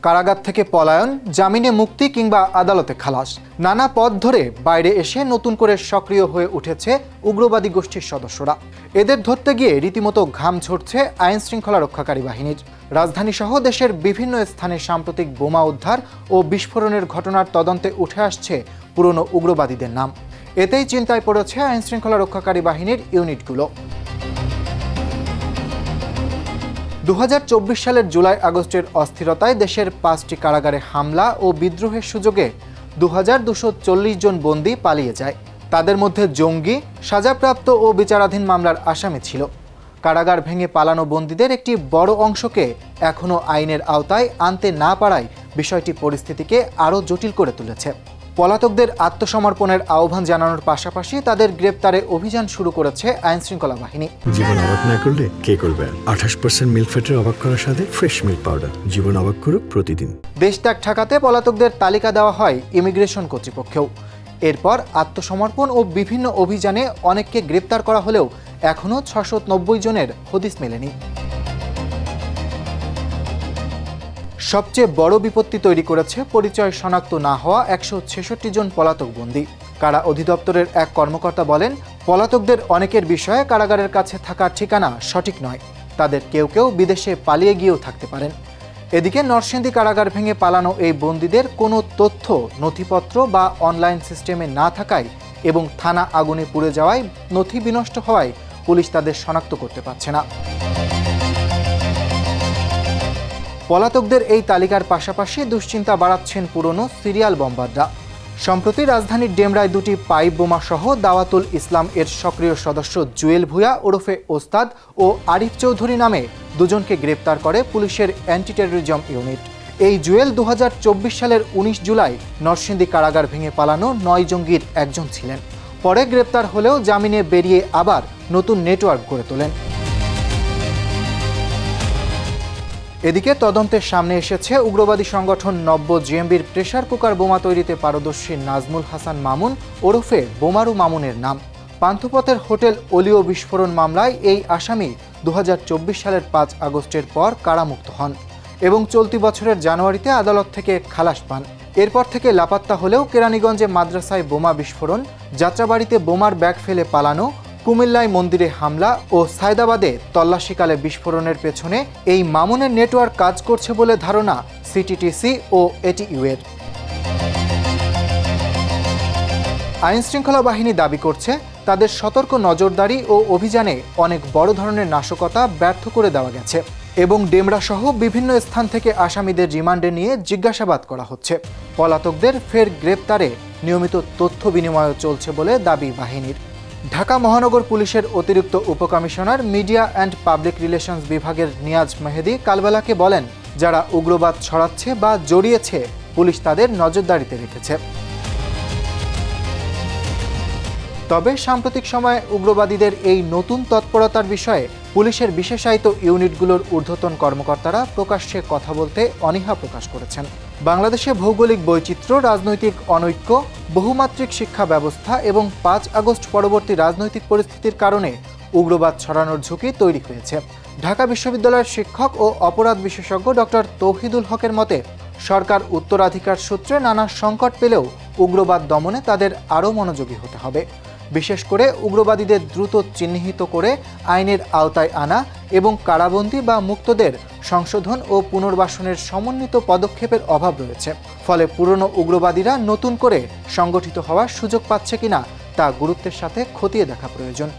কারাগার থেকে পলায়ন, জামিনে মুক্তি কিংবা আদালতে খালাস, নানা পথ ধরে বাইরে এসে নতুন করে সক্রিয় হয়ে উঠেছে উগ্রবাদী গোষ্ঠীর সদস্যরা। এদের ধরতে গিয়ে রীতিমতো ঘাম ঝরছে আইন শৃঙ্খলা রক্ষাকারী বাহিনীর। রাজধানীসহ দেশের বিভিন্ন স্থানে সাম্প্রতিক বোমা উদ্ধার ও বিস্ফোরণের ঘটনার তদন্তে উঠে আসছে পুরনো উগ্রবাদীদের নাম। এতেই চিন্তায় পড়েছে আইন শৃঙ্খলা রক্ষাকারী বাহিনীর ইউনিটগুলো। 2024 সালের জুলাই আগস্টের অস্থিরতায় দেশের 5টি কারাগারে হামলা ও বিদ্রোহের সুযোগে 2240 জন বন্দী পালিয়ে যায়। তাদের মধ্যে জঙ্গি, সাজাপ্রাপ্ত ও বিচারাধীন মামলার আসামি ছিল। কারাগার ভেঙে পালানো বন্দীদের একটি বড় অংশকে এখনও আইনের আওতায় আনতে না পারায় বিষয়টি পরিস্থিতিকে আরও জটিল করে তুলেছে। পলাতকদের আত্মসমর্পণের আহ্বান জানানোর পাশাপাশি তাদের গ্রেপ্তারে অভিযান শুরু করেছে আইন শৃঙ্খলা বাহিনী। জীবন অবাক না করলে কে করবে? 28% মিল্ক ফ্যাটের অবাক করার সাথে ফ্রেশ মিল্ক পাউডার। জীবন অবাক করুক প্রতিদিন। দেশত্যাগ ঠেকাতে পলাতকদের তালিকা দেওয়া হয় ইমিগ্রেশন কর্তৃপক্ষেও। এরপর আত্মসমর্পণ ও বিভিন্ন অভিযানে অনেককে গ্রেপ্তার করা হলেও এখনও 690 জনের হদিস মেলেনি। সবচেয়ে বড় বিপত্তি তৈরি করেছে পরিচয় শনাক্ত না হওয়া 166 জন পলাতক বন্দী। কারা অধিদপ্তরের এক কর্মকর্তা বলেন, পলাতকদের অনেকের বিষয়ে কারাগারের কাছে থাকার ঠিকানা সঠিক নয়। তাদের কেউ কেউ বিদেশে পালিয়ে গিয়েও থাকতে পারেন। এদিকে নরসিংদী কারাগার ভেঙে পালানো এই বন্দীদের কোনো তথ্য, নথিপত্র বা অনলাইন সিস্টেমে না থাকায় এবং থানা আগুনে পুড়ে যাওয়ায় নথি বিনষ্ট হওয়ায় পুলিশ তাদের শনাক্ত করতে পারছে না। পলাতকদের এই তালিকার পাশাপাশি দুশ্চিন্তা বাড়াচ্ছেন পুরনো সিরিয়াল বম্বাররা। সম্প্রতি রাজধানীর ডেমরায় 2টি পাইপ বোমা সহ দাওয়াতুল ইসলাম এর সক্রিয় সদস্য জুয়েল ভূঁইয়া ওরফে ওস্তাদ ও আরিফ চৌধুরী নামে 2 জনকে গ্রেপ্তার করে পুলিশের অ্যান্টি টেররিজম ইউনিট। এই জুয়েল 2024 সালের 19 জুলাই নরসিংদী কারাগার ভেঙে পালানো 9 জঙ্গির একজন ছিলেন। পরে গ্রেপ্তার হলেও জামিনে বেরিয়ে আবার নতুন নেটওয়ার্ক গড়ে তোলেন। এদিকে তদন্তের সামনে এসেছে উগ্রবাদী সংগঠন নব্য জেএমবির প্রেসার কুকার বোমা তৈরিতে পারদর্শী নাজমুল হাসান মামুন ওরফে বোমারু মামুনের নাম। পান্থপথের হোটেল ওলিও বিস্ফোরণ মামলায় এই আসামি 2024 সালের 5 আগস্টের পর কারামুক্ত হন এবং চলতি বছরের জানুয়ারিতে আদালত থেকে খালাস পান। এরপর থেকে লাপাত্তা হলেও কেরানীগঞ্জে মাদ্রাসায় বোমা বিস্ফোরণ, যাত্রাবাড়িতে বোমার ব্যাগ ফেলে পালানো, কুমিল্লায় মন্দিরে হামলা ও সায়দাবাদে তল্লাশিকালে বিস্ফোরণের পেছনে এই মামুনের নেটওয়ার্ক কাজ করছে বলে ধারণা সিটিটিসি ও এটিইউ-এর। আইন শৃঙ্খলা বাহিনী দাবি করছে, তাদের সতর্ক নজরদারি ও অভিযানে অনেক বড় ধরনের নাশকতা ব্যর্থ করে দেওয়া গেছে এবং ডেমরা সহ বিভিন্ন স্থান থেকে আসামিদের রিমান্ডে নিয়ে জিজ্ঞাসাবাদ করা হচ্ছে। পলাতকদের ফের গ্রেপ্তারে নিয়মিত তথ্য বিনিময় চলছে বলে দাবি বাহিনীর। ঢাকা মহানগর পুলিশের অতিরিক্ত উপকমিশনার মিডিয়া অ্যান্ড পাবলিক রিলেশনস বিভাগের নিয়াজ মেহেদি কালবেলাকে বলেন, যারা উগ্রবাদ ছড়াচ্ছে বা জড়িয়েছে পুলিশ তাদের নজরদারিতে রেখেছে। তবে সাম্প্রতিক সময়ে উগ্রবাদীদের এই নতুন তৎপরতার বিষয়ে পুলিশের বিশেষায়িত ইউনিটগুলোর ঊর্ধ্বতন কর্মকর্তারা প্রকাশ্যে কথা বলতে অনীহা প্রকাশ করেছেন। বাংলাদেশে ভৌগোলিক বৈচিত্র্য, রাজনৈতিক অনৈক্য, বহুমাত্রিক শিক্ষা ব্যবস্থা এবং 5 আগস্ট পরবর্তী রাজনৈতিক পরিস্থিতির কারণে উগ্রবাদ ছড়ানোর ঝুঁকি তৈরি হয়েছে। ঢাকা বিশ্ববিদ্যালয়ের শিক্ষক ও অপরাধ বিশেষজ্ঞ ডক্টর তৌহিদুল হকের মতে, সরকার উত্তরাধিকার সূত্রে নানা সংকট পেলেও উগ্রবাদ দমনে তাদের আরও মনোযোগী হতে হবে। বিশেষ করে উগ্রবাদীদের দ্রুত চিহ্নিত করে আইনের আওতায় আনা এবং কারাবন্দী বা মুক্তদের সংশোধন ও পুনর্বাসনের সমন্বিত পদক্ষেপের অভাব রয়েছে। ফলে পুরনো উগ্রবাদীরা নতুন করে সংগঠিত হওয়ার সুযোগ পাচ্ছে কিনা তা গুরুত্বের সাথে খতিয়ে দেখা প্রয়োজন।